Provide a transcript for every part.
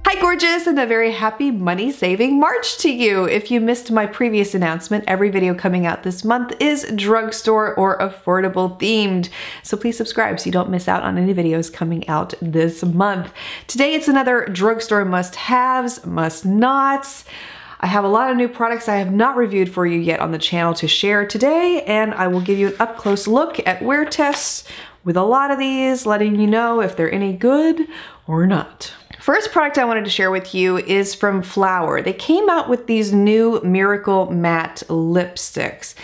Hi gorgeous, and a very happy money saving March to you. If you missed my previous announcement, every video coming out this month is drugstore or affordable themed. So please subscribe so you don't miss out on any videos coming out this month. Today it's another drugstore must-haves, must-nots. I have a lot of new products I have not reviewed for you yet on the channel to share today, and I will give you an up-close look at wear tests with a lot of these, letting you know if they're any good or not. First product I wanted to share with you is from Flower. They came out with these new Miracle Matte lipsticks.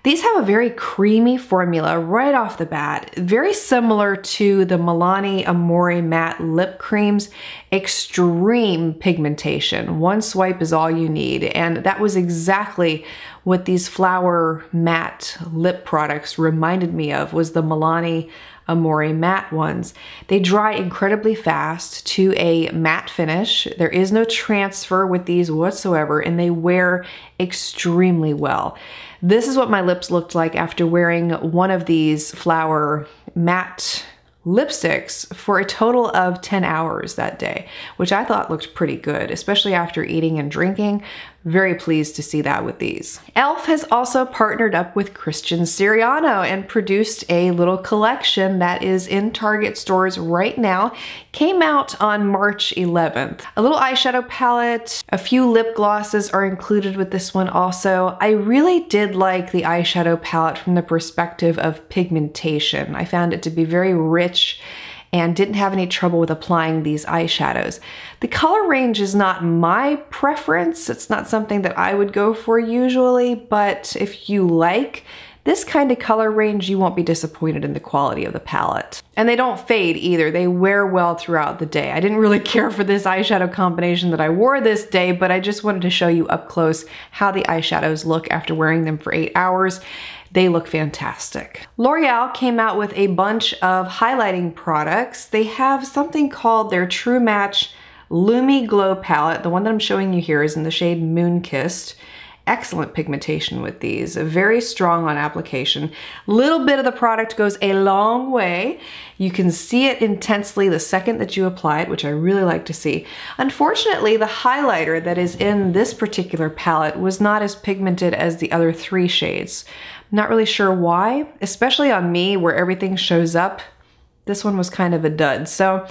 These have a very creamy formula right off the bat, very similar to the Milani Amore Matte Lip Cream's extreme pigmentation. One swipe is all you need, and that was exactly what these Flower matte lip products reminded me of, was the Milani Amore matte ones. They dry incredibly fast to a matte finish. There is no transfer with these whatsoever, and they wear extremely well. This is what my lips looked like after wearing one of these Flower matte lipsticks for a total of 10 hours that day, which I thought looked pretty good, especially after eating and drinking. Very pleased to see that with these. e.l.f. has also partnered up with Christian Siriano and produced a little collection that is in Target stores right now. Came out on March 11th. A little eyeshadow palette, a few lip glosses are included with this one also. I really did like the eyeshadow palette from the perspective of pigmentation. I found it to be very rich and didn't have any trouble with applying these eyeshadows. The color range is not my preference. It's not something that I would go for usually, but if you like this kind of color range, you won't be disappointed in the quality of the palette. And they don't fade either. They wear well throughout the day. I didn't really care for this eyeshadow combination that I wore this day, but I just wanted to show you up close how the eyeshadows look after wearing them for 8 hours. They look fantastic. L'Oreal came out with a bunch of highlighting products. They have something called their True Match Lumi Glow Palette. The one that I'm showing you here is in the shade Moon Kissed. Excellent pigmentation with these, very strong on application. Little bit of the product goes a long way. You can see it intensely the second that you apply it, which I really like to see. Unfortunately, the highlighter that is in this particular palette was not as pigmented as the other 3 shades. Not really sure why, especially on me where everything shows up. This one was kind of a dud. So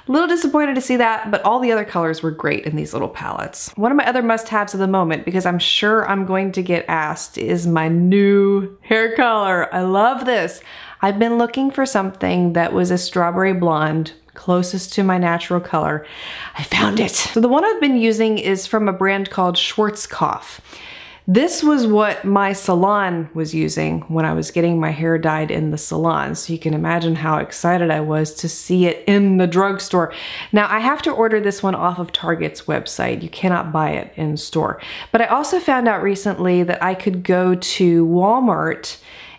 a little disappointed to see that, but all the other colors were great in these little palettes. One of my other must-haves of the moment, because I'm sure I'm going to get asked, is my new hair color. I love this. I've been looking for something that was a strawberry blonde, closest to my natural color. I found it. So the one I've been using is from a brand called Schwartzkopf. This was what my salon was using when I was getting my hair dyed in the salon, so you can imagine how excited I was to see it in the drugstore. Now, I have to order this one off of Target's website. You cannot buy it in store. But I also found out recently that I could go to Walmart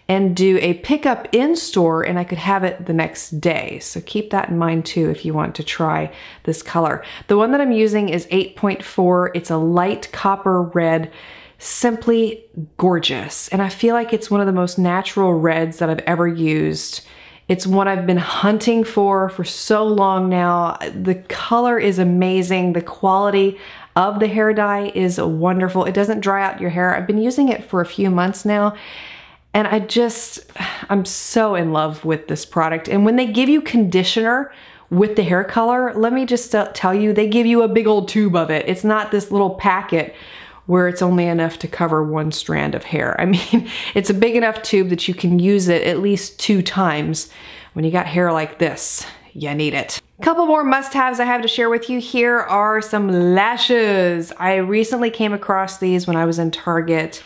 and do a pickup in store, and I could have it the next day. So keep that in mind too if you want to try this color. The one that I'm using is 8.4. It's a light copper red. Simply gorgeous. And I feel like it's one of the most natural reds that I've ever used. It's one I've been hunting for so long now. The color is amazing. The quality of the hair dye is wonderful. It doesn't dry out your hair. I've been using it for a few months now, and I'm so in love with this product. And when they give you conditioner with the hair color, let me just tell you, they give you a big old tube of it. It's not this little packet where it's only enough to cover one strand of hair. I mean, it's a big enough tube that you can use it at least 2 times. When you got hair like this, you need it. A couple more must-haves I have to share with you. Here are some lashes. I recently came across these when I was in Target,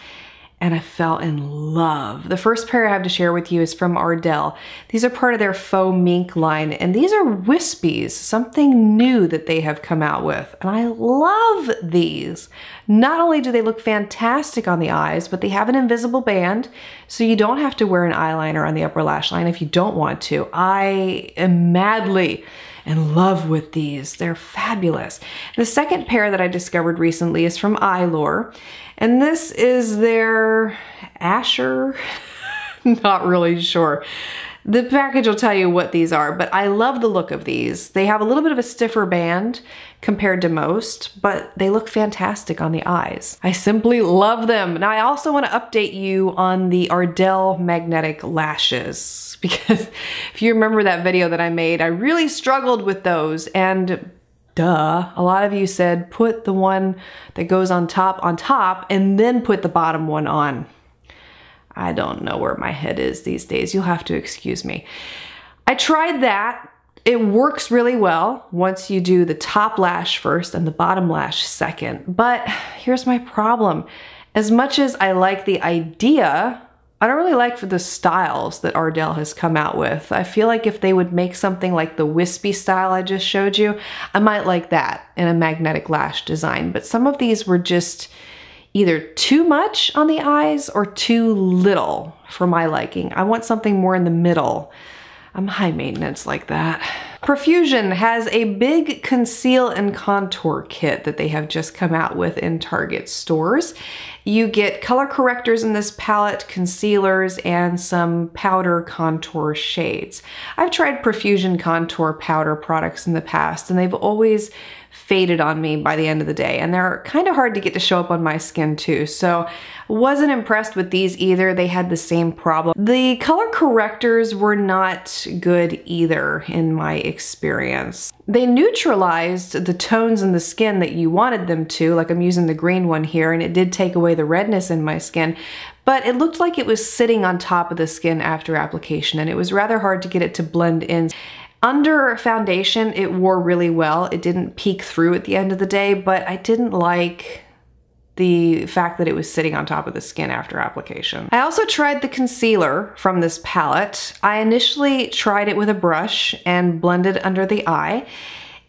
and I fell in love. The first pair I have to share with you is from Ardell. These are part of their Faux Mink line, and these are Wispies, something new that they have come out with. And I love these. Not only do they look fantastic on the eyes, but they have an invisible band, so you don't have to wear an eyeliner on the upper lash line if you don't want to. I am madly in love with these. They're fabulous. The second pair that I discovered recently is from Eyelure, and this is their Ascher. Not really sure. The package will tell you what these are, but I love the look of these. They have a little bit of a stiffer band compared to most, but they look fantastic on the eyes. I simply love them. Now I also want to update you on the Ardell magnetic lashes, because if you remember that video that I made, I really struggled with those, and duh, a lot of you said put the one that goes on top and then put the bottom one on. I don't know where my head is these days. You'll have to excuse me. I tried that. It works really well once you do the top lash first and the bottom lash second. But here's my problem. As much as I like the idea, I don't really like for the styles that Ardell has come out with. I feel like if they would make something like the wispy style I just showed you, I might like that in a magnetic lash design. But some of these were just either too much on the eyes or too little for my liking. I want something more in the middle. I'm high maintenance like that. Profusion has a big conceal and contour kit that they have just come out with in Target stores. You get color correctors in this palette, concealers, and some powder contour shades. I've tried Profusion contour powder products in the past, and they've always faded on me by the end of the day, and they're kind of hard to get to show up on my skin too, so wasn't impressed with these either. They had the same problem. The color correctors were not good either in my experience. They neutralized the tones in the skin that you wanted them to, like I'm using the green one here, and it did take away the redness in my skin, but it looked like it was sitting on top of the skin after application, and it was rather hard to get it to blend in. Under foundation, it wore really well. It didn't peek through at the end of the day, but I didn't like the fact that it was sitting on top of the skin after application. I also tried the concealer from this palette. I initially tried it with a brush and blended under the eye.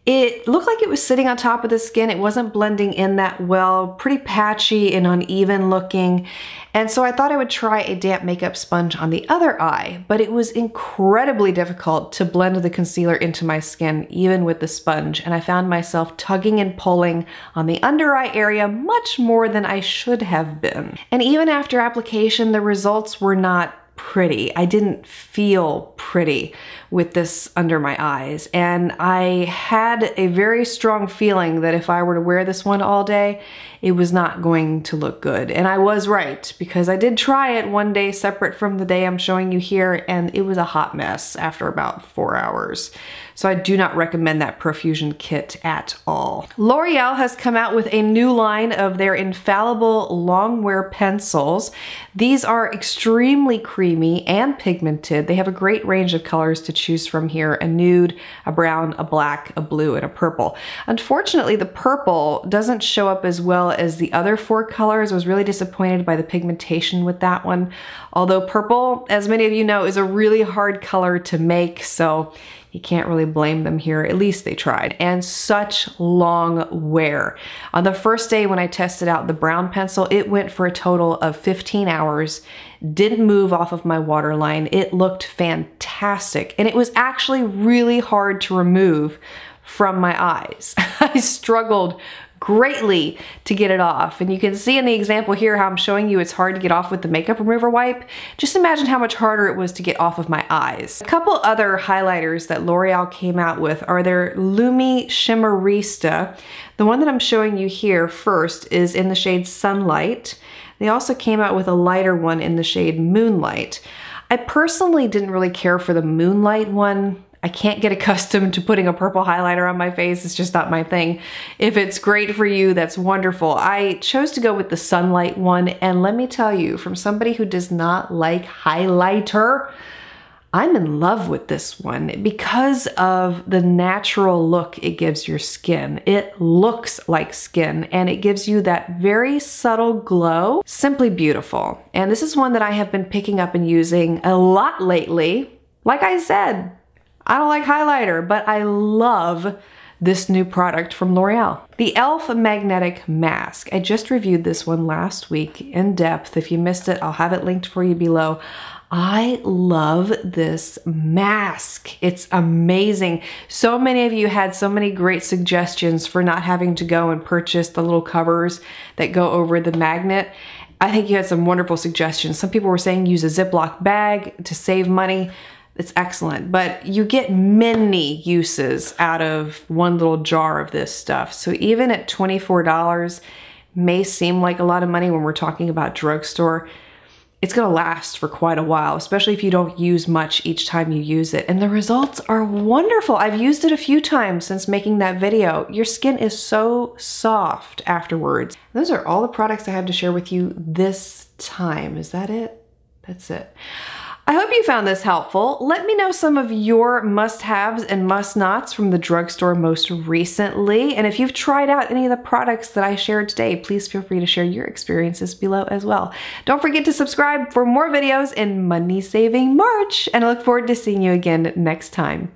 It looked like it was sitting on top of the skin. It wasn't blending in that well, pretty patchy and uneven looking. And so I thought I would try a damp makeup sponge on the other eye, but it was incredibly difficult to blend the concealer into my skin, even with the sponge. And I found myself tugging and pulling on the under eye area much more than I should have been. And even after application, the results were not pretty. I didn't feel pretty with this under my eyes, and I had a very strong feeling that if I were to wear this one all day, it was not going to look good. And I was right, because I did try it one day separate from the day I'm showing you here, and it was a hot mess after about 4 hours. So I do not recommend that Profusion kit at all. L'Oreal has come out with a new line of their infallible longwear pencils. These are extremely creamy and pigmented. They have a great range of colors to choose from here: a nude, a brown, a black, a blue, and a purple. Unfortunately, the purple doesn't show up as well as the other 4 colors. I was really disappointed by the pigmentation with that one. Although purple, as many of you know, is a really hard color to make, so you can't really blame them here. At least they tried. And such long wear. On the first day when I tested out the brown pencil, it went for a total of 15 hours. Didn't move off of my waterline. It looked fantastic. And it was actually really hard to remove from my eyes. I struggled greatly to get it off. And you can see in the example here how I'm showing you it's hard to get off with the makeup remover wipe. Just imagine how much harder it was to get off of my eyes. A couple other highlighters that L'Oreal came out with are their Lumi Shimmerista. The one that I'm showing you here first is in the shade Sunlight. They also came out with a lighter one in the shade Moonlight. I personally didn't really care for the Moonlight one. I can't get accustomed to putting a purple highlighter on my face. It's just not my thing. If it's great for you, that's wonderful. I chose to go with the Sunlight one, and let me tell you, from somebody who does not like highlighter, I'm in love with this one because of the natural look it gives your skin. It looks like skin, and it gives you that very subtle glow. Simply beautiful. And this is one that I have been picking up and using a lot lately. Like I said, I don't like highlighter, but I love this new product from L'Oreal. The e.l.f. Magnetic Mask. I just reviewed this one last week in depth. If you missed it, I'll have it linked for you below. I love this mask. It's amazing. So many of you had so many great suggestions for not having to go and purchase the little covers that go over the magnet. I think you had some wonderful suggestions. Some people were saying use a Ziploc bag to save money. It's excellent, but you get many uses out of one little jar of this stuff. So even at $24 may seem like a lot of money when we're talking about drugstore. It's gonna last for quite a while, especially if you don't use much each time you use it. And the results are wonderful. I've used it a few times since making that video. Your skin is so soft afterwards. Those are all the products I have to share with you this time. Is that it? That's it. I hope you found this helpful. Let me know some of your must-haves and must-nots from the drugstore most recently. And if you've tried out any of the products that I shared today, please feel free to share your experiences below as well. Don't forget to subscribe for more videos in money-saving March, and I look forward to seeing you again next time.